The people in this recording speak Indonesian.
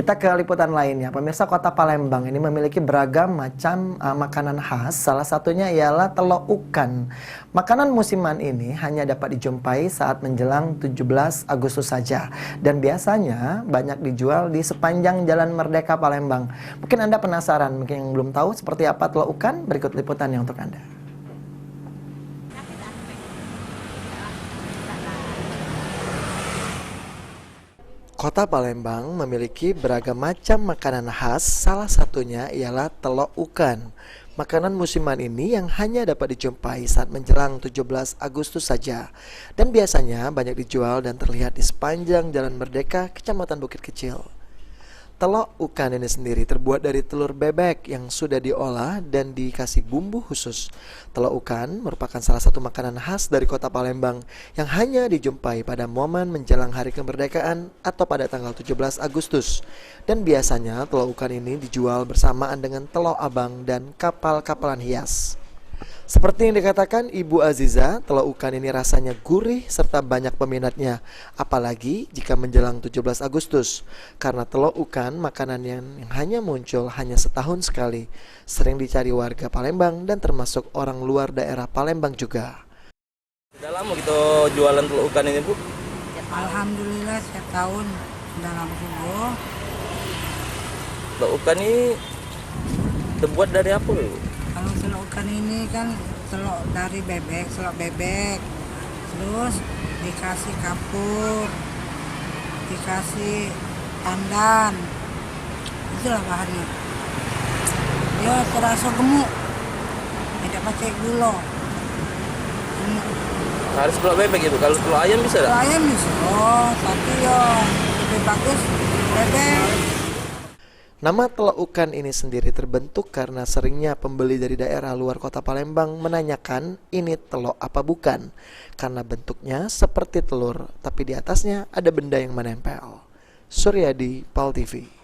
Kita ke liputan lainnya. Pemirsa, Kota Palembang ini memiliki beragam macam makanan khas. Salah satunya ialah telok ukan. Makanan musiman ini hanya dapat dijumpai saat menjelang 17 Agustus saja. Dan biasanya banyak dijual di sepanjang Jalan Merdeka Palembang. Mungkin Anda penasaran, mungkin yang belum tahu seperti apa telok ukan? Berikut liputannya untuk Anda. Kota Palembang memiliki beragam macam makanan khas, salah satunya ialah telok ukan. Makanan musiman ini yang hanya dapat dijumpai saat menjelang 17 Agustus saja. Dan biasanya banyak dijual dan terlihat di sepanjang Jalan Merdeka, Kecamatan Bukit Kecil. Telok ukan ini sendiri terbuat dari telur bebek yang sudah diolah dan dikasih bumbu khusus. Telok ukan merupakan salah satu makanan khas dari Kota Palembang yang hanya dijumpai pada momen menjelang hari kemerdekaan atau pada tanggal 17 Agustus. Dan biasanya telok ukan ini dijual bersamaan dengan telok abang dan kapal-kapalan hias. Seperti yang dikatakan Ibu Aziza, telok ukan ini rasanya gurih serta banyak peminatnya, apalagi jika menjelang 17 Agustus. Karena telok ukan makanan yang hanya muncul hanya setahun sekali, sering dicari warga Palembang dan termasuk orang luar daerah Palembang juga. Sudah lama gitu jualan telok ukan ini, Bu? Alhamdulillah setiap tahun sudah lama juga. Telok ukan ini terbuat dari apa, Bu? Kalau telur ikan ini kan telur dari bebek, telur bebek, terus dikasih kapur, dikasih tandan, itulah bahannya. Ya terasa gemuk, tidak pakai gula. Gemuk. Harus telur bebek itu. Kalau telur ayam bisa Telur tak? ayam bisa, tapi ya lebih bagus bebek. Nama telok ukan ini sendiri terbentuk karena seringnya pembeli dari daerah luar Kota Palembang menanyakan ini telok apa bukan, karena bentuknya seperti telur tapi di atasnya ada benda yang menempel. Suryadi, PAL TV.